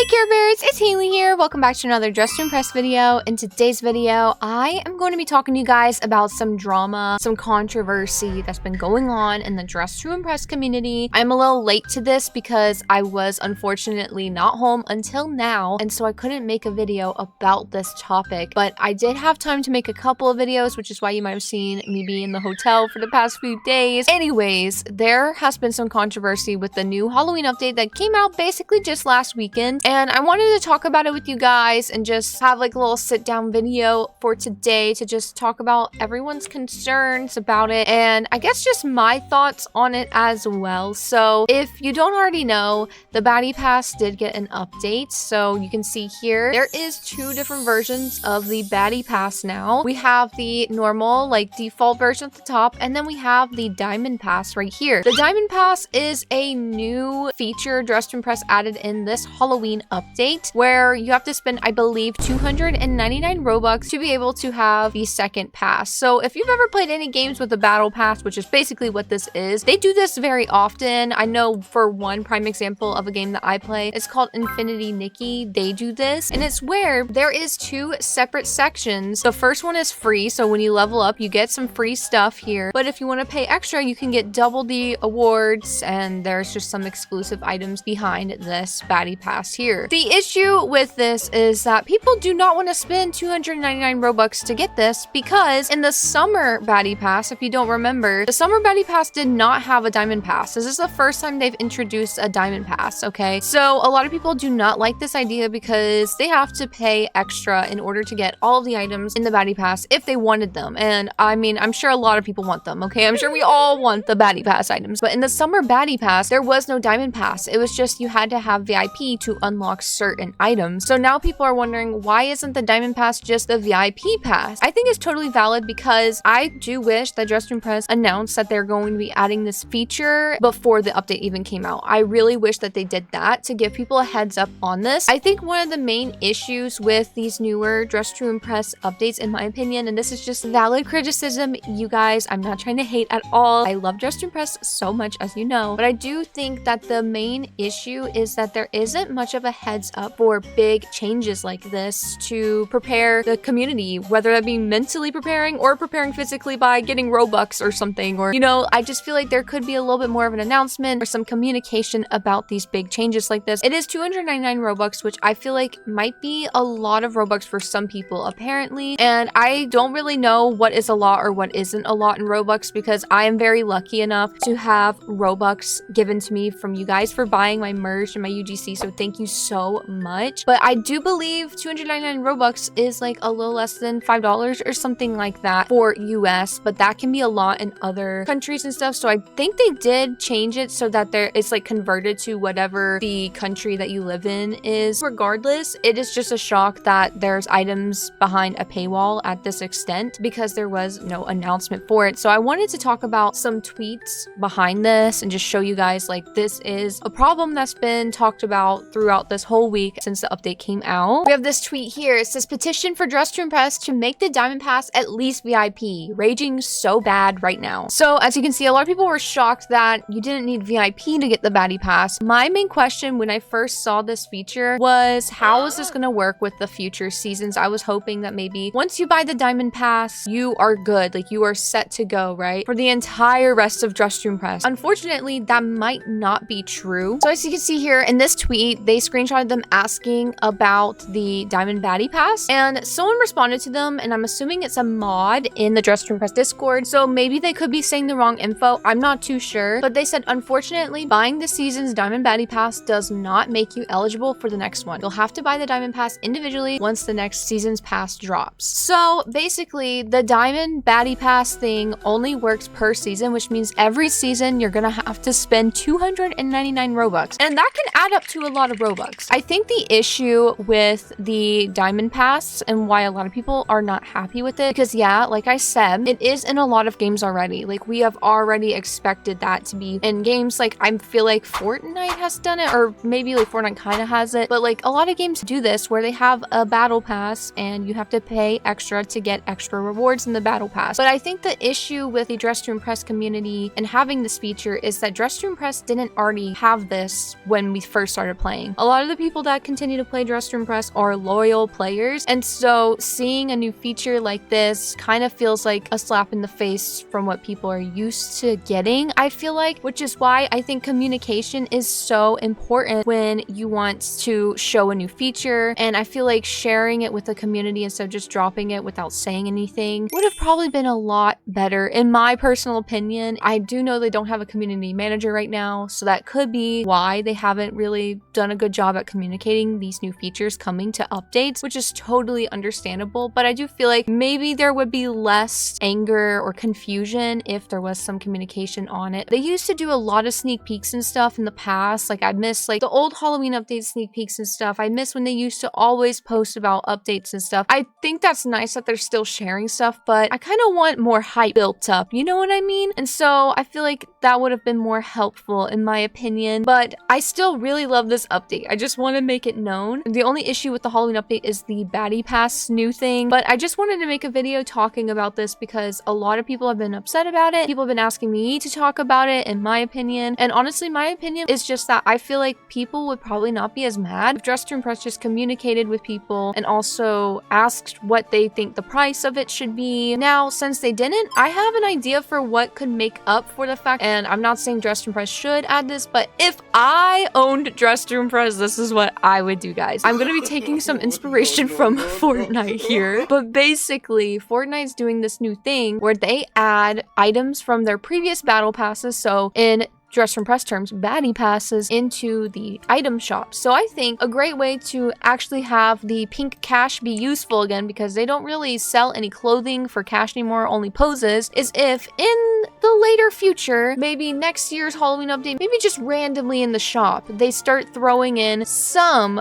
Hey Care Bears, it's Haley here. Welcome back to another Dress to Impress video. In today's video, I am going to be talking to you guys about some drama, some controversy that's been going on in the Dress to Impress community. I'm a little late to this because I was unfortunately not home until now, and so I couldn't make a video about this topic, but I did have time to make a couple of videos, which is why you might have seen me be in the hotel for the past few days. Anyways, there has been some controversy with the new Halloween update that came out basically just last weekend. And I wanted to talk about it with you guys and just have like a little sit down video for today to just talk about everyone's concerns about it and I guess just my thoughts on it as well. So if you don't already know, the Baddie Pass did get an update. So you can see here, there is two different versions of the Baddie Pass now. We have the normal like default version at the top, and then we have the Diamond Pass right here. The Diamond Pass is a new feature Dress to Impress added in this Halloween update where you have to spend, I believe, 299 Robux to be able to have the second pass. So if you've ever played any games with the battle pass, which is basically what this is, they do this very often. I know for one prime example of a game that I play, it's called Infinity Nikki. They do this, and it's where there is two separate sections. The first one is free, so when you level up, you get some free stuff here. But if you want to pay extra, you can get double the awards, and there's just some exclusive items behind this Baddie Pass here. The issue with this is that people do not want to spend 299 Robux to get this because in the summer Baddie Pass, if you don't remember, the summer Baddie Pass did not have a Diamond Pass. This is the first time they've introduced a Diamond Pass, okay? So a lot of people do not like this idea because they have to pay extra in order to get all of the items in the Baddie Pass if they wanted them. And I mean, I'm sure a lot of people want them, okay? I'm sure we all want the Baddie Pass items. But in the summer Baddie Pass, there was no Diamond Pass. It was just you had to have VIP to unlock certain items. So now people are wondering, why isn't the Diamond Pass just the VIP pass? I think it's totally valid because I do wish that Dress to Impress announced that they're going to be adding this feature before the update even came out. I really wish that they did that to give people a heads up on this. I think one of the main issues with these newer Dress to Impress updates, in my opinion, and this is just valid criticism, you guys, I'm not trying to hate at all. I love Dress to Impress so much, as you know, but I do think that the main issue is that there isn't much of a heads up for big changes like this to prepare the community, whether that be mentally preparing or preparing physically by getting Robux or something, or, you know, I just feel like there could be a little bit more of an announcement or some communication about these big changes like this. It is 299 Robux, which I feel like might be a lot of Robux for some people, apparently, and I don't really know what is a lot or what isn't a lot in Robux because I am very lucky enough to have Robux given to me from you guys for buying my merch and my UGC, so thank you so much. But I do believe 299 Robux is like a little less than $5 or something like that for US, but that can be a lot in other countries and stuff. So I think they did change it so that it's like converted to whatever the country that you live in is. Regardless, it is just a shock that there's items behind a paywall at this extent because there was no announcement for it. So I wanted to talk about some tweets behind this and just show you guys like this is a problem that's been talked about throughout this whole week since the update came out. We have this tweet here. It says, petition for Dress to Impress to make the Diamond Pass at least VIP. Raging so bad right now. So as you can see, a lot of people were shocked that you didn't need VIP to get the Baddie Pass. My main question when I first saw this feature was, how is this going to work with the future seasons? I was hoping that maybe once you buy the Diamond Pass, you are good. Like you are set to go, right? For the entire rest of Dress to Impress. Unfortunately, that might not be true. So as you can see here in this tweet, they screenshotted them asking about the Diamond Baddie Pass, and someone responded to them, and I'm assuming it's a mod in the Dress to Impress Discord, so maybe they could be saying the wrong info. I'm not too sure, but they said, unfortunately, buying this season's Diamond Baddie Pass does not make you eligible for the next one. You'll have to buy the Diamond Pass individually once the next season's pass drops. So basically, the Diamond Baddie Pass thing only works per season, which means every season you're gonna have to spend 299 Robux, and that can add up to a lot of Robux. I think the issue with the Diamond Pass and why a lot of people are not happy with it, because yeah, like I said, it is in a lot of games already. Like we have already expected that to be in games. Like I feel like Fortnite has done it, or maybe like Fortnite kind of has it, but like a lot of games do this where they have a battle pass and you have to pay extra to get extra rewards in the battle pass. But I think the issue with the Dress to Impress community and having this feature is that Dress to Impress didn't already have this when we first started playing. A lot lot of the people that continue to play Dress to Impress are loyal players, and so seeing a new feature like this kind of feels like a slap in the face from what people are used to getting, I feel like, which is why I think communication is so important when you want to show a new feature. And I feel like sharing it with the community instead of just dropping it without saying anything would have probably been a lot better, in my personal opinion. I do know they don't have a community manager right now, so that could be why they haven't really done a good job at communicating these new features coming to updates, which is totally understandable. But I do feel like maybe there would be less anger or confusion if there was some communication on it. They used to do a lot of sneak peeks and stuff in the past. Like, I miss like the old Halloween update sneak peeks and stuff. I miss when they used to always post about updates and stuff. I think that's nice that they're still sharing stuff, but I kind of want more hype built up, you know what I mean? And so I feel like that would have been more helpful in my opinion, but I still really love this update. I just want to make it known. The only issue with the Halloween update is the baddie pass new thing, but I just wanted to make a video talking about this because a lot of people have been upset about it. People have been asking me to talk about it, in my opinion, and honestly my opinion is just that I feel like people would probably not be as mad if Dress to Impress just communicated with people and also asked what they think the price of it should be. Now, since they didn't, I have an idea for what could make up for the fact, and I'm not saying Dress to Impress should add this, but if I owned Dress to Impress, this is what I would do, guys. I'm gonna be taking some inspiration from Fortnite here, but basically Fortnite's doing this new thing where they add items from their previous battle passes, so in Dress to Impress terms, baddie passes, into the item shop. So I think a great way to actually have the pink cash be useful again, because they don't really sell any clothing for cash anymore, only poses, is if in the later future, maybe next year's Halloween update, maybe just randomly in the shop, they start throwing in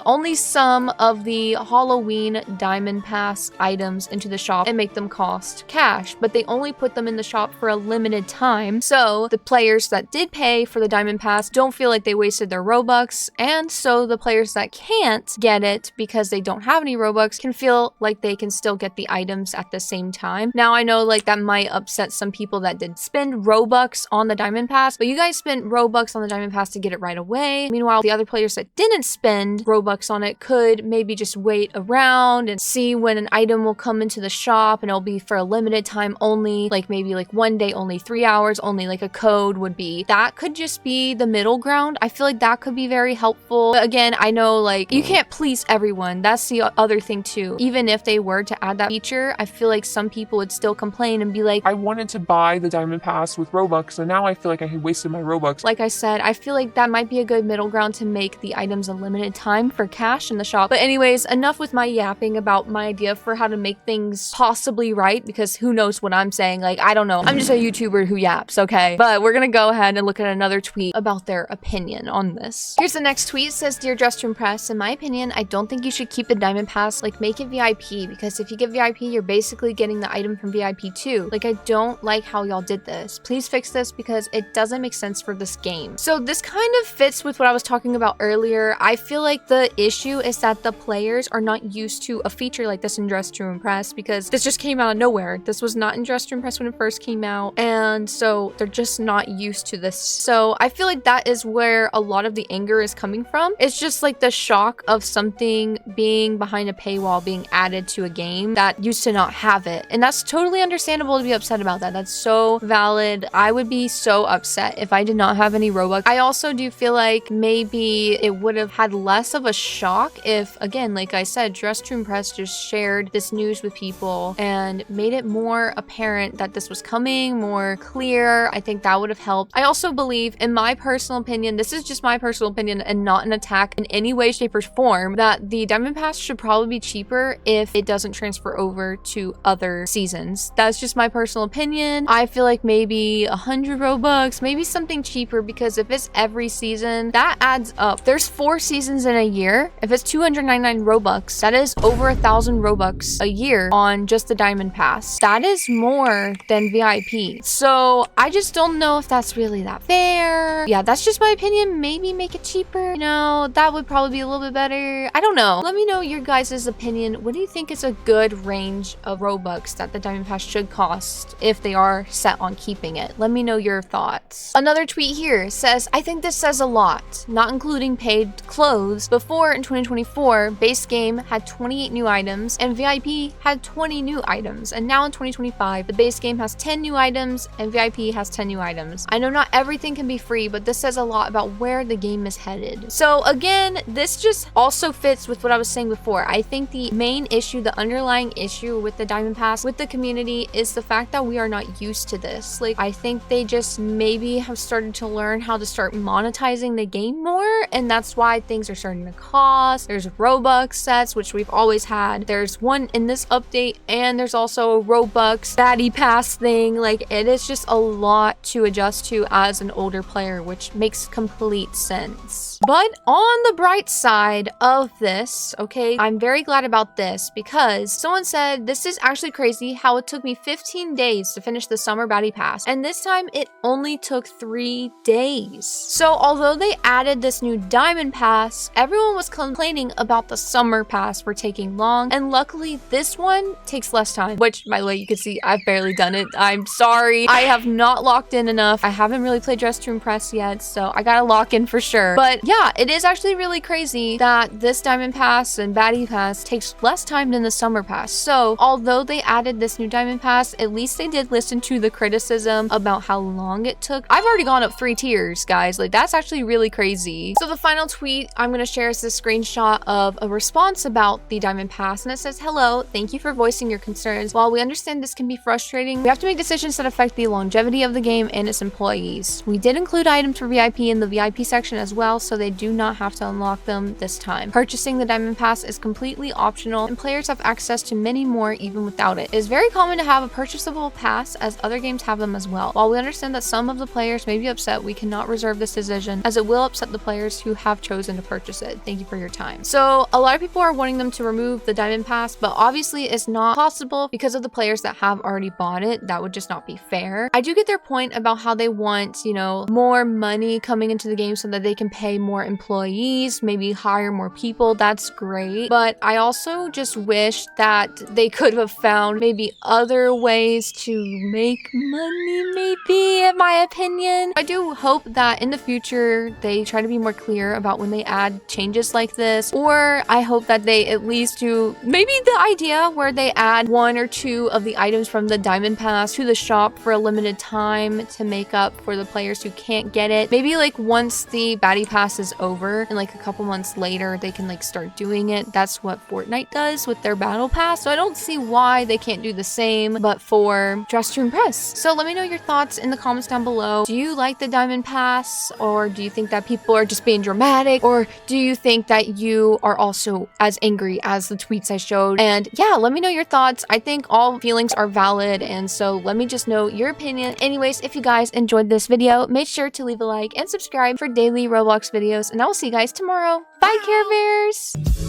only some of the Halloween diamond pass items into the shop and make them cost cash, but they only put them in the shop for a limited time. So the players that did pay for the diamond pass don't feel like they wasted their Robux, and so the players that can't get it because they don't have any Robux can feel like they can still get the items at the same time. Now I know like that might upset some people that did spend Robux on the diamond pass, but you guys spent Robux on the diamond pass to get it right away. Meanwhile, the other players that didn't spend Robux on it could maybe just wait around and see when an item will come into the shop, and it'll be for a limited time only, like maybe like one day only, 3 hours only, like a code would be. That could just be the middle ground. I feel like that could be very helpful. But again, I know like you can't please everyone. That's the other thing too. Even if they were to add that feature, I feel like some people would still complain and be like, I wanted to buy the diamond pass with Robux and now I feel like I had wasted my Robux. Like I said, I feel like that might be a good middle ground to make the items a limited time for cash in the shop. But anyways, enough with my yapping about my idea for how to make things possibly right, because who knows what I'm saying. Like, I don't know. I'm just a YouTuber who yaps, okay? But we're gonna go ahead and look at another tweet about their opinion on this. Here's the next tweet. It says, Dear Dress to Impress, in my opinion, I don't think you should keep the diamond pass. Like, make it VIP, because if you get VIP, you're basically getting the item from VIP too. Like, I don't like how y'all did this. Please fix this because it doesn't make sense for this game. So this kind of fits with what I was talking about earlier. I feel like the issue is that the players are not used to a feature like this in Dress to Impress, because this just came out of nowhere. This was not in Dress to Impress when it first came out, and so they're just not used to this. So I feel like that is where a lot of the anger is coming from. It's just like the shock of something being behind a paywall being added to a game that used to not have it. And that's totally understandable to be upset about that. That's so valid. I would be so upset if I did not have any Robux. I also do feel like maybe it would have had less of a shock if, again, like I said, Dress to Impress just shared this news with people and made it more apparent that this was coming, more clear. I think that would have helped. I also believe, in my personal opinion, this is just my personal opinion and not an attack in any way, shape, or form, that the diamond pass should probably be cheaper if it doesn't transfer over to other seasons. That's just my personal opinion. I feel like maybe 100 Robux, maybe something cheaper, because if it's every season, that adds up. There's 4 seasons in a year. If it's 299 Robux, that is over 1,000 Robux a year on just the diamond pass. That is more than VIP. So I just don't know if that's really that fair. fair. Yeah, that's just my opinion. Maybe make it cheaper. You know, that would probably be a little bit better. I don't know. Let me know your guys' opinion. What do you think is a good range of Robux that the Diamond Pass should cost if they are set on keeping it? Let me know your thoughts. Another tweet here says, I think this says a lot, not including paid clothes. Before in 2024, base game had 28 new items and VIP had 20 new items. And now in 2025, the base game has 10 new items and VIP has 10 new items. I know not everything can be free, but this says a lot about where the game is headed. So again, this just also fits with what I was saying before. I think the main issue, the underlying issue with the Diamond Pass, with the community, is the fact that we are not used to this. Like, I think they just maybe have started to learn how to start monetizing the game more, and that's why things are starting to cost. There's Robux sets, which we've always had. There's one in this update, and there's also a Robux baddie pass thing. Like, it is just a lot to adjust to as an older player, which makes complete sense. But on the bright side of this, okay, I'm very glad about this because someone said this is actually crazy how it took me 15 days to finish the summer baddie pass, and this time it only took 3 days. So although they added this new diamond pass, everyone was complaining about the summer pass for taking long, and luckily this one takes less time, which by the way, you can see I've barely done it. I'm sorry, I have not locked in enough. I haven't really played Dress to Impress yet, so I gotta lock in for sure. But yeah, it is actually really crazy that this diamond pass and baddie pass takes less time than the summer pass. So although they added this new diamond pass, at least they did listen to the criticism about how long it took. I've already gone up 3 tiers, guys. Like, that's actually really crazy. So the final tweet I'm going to share is this screenshot of a response about the diamond pass, and it says, hello, thank you for voicing your concerns. While we understand this can be frustrating, we have to make decisions that affect the longevity of the game and its employees. We did include items for VIP in the VIP section as well, so they do not have to unlock them this time. Purchasing the diamond pass is completely optional, and players have access to many more even without it. It is very common to have a purchasable pass, as other games have them as well. While we understand that some of the players may be upset, we cannot reserve this decision, as it will upset the players who have chosen to purchase it. Thank you for your time. So a lot of people are wanting them to remove the diamond pass, but obviously it's not possible because of the players that have already bought it. That would just not be fair. I do get their point about how they want, you know, more money coming into the game so that they can pay more employees, maybe hire more people. That's great. But I also just wish that they could have found maybe other ways to make money, maybe, in my opinion. I do hope that in the future they try to be more clear about when they add changes like this, or I hope that they at least do maybe the idea where they add 1 or 2 of the items from the diamond pass to the shop for a limited time to make up for the players who can't get it. Maybe like once the baddie pass is over and like a couple months later they can like start doing it. That's what Fortnite does with their battle pass, so I don't see why they can't do the same but for Dress to Impress. So let me know your thoughts in the comments down below. Do you like the diamond pass, or do you think that people are just being dramatic, or do you think that you are also as angry as the tweets I showed? And yeah, let me know your thoughts. I think all feelings are valid, and so let me just know your opinion. Anyways, if you guys enjoyed this video, make sure to leave a like and subscribe for daily Roblox videos, and I will see you guys tomorrow. Bye, Care Bears!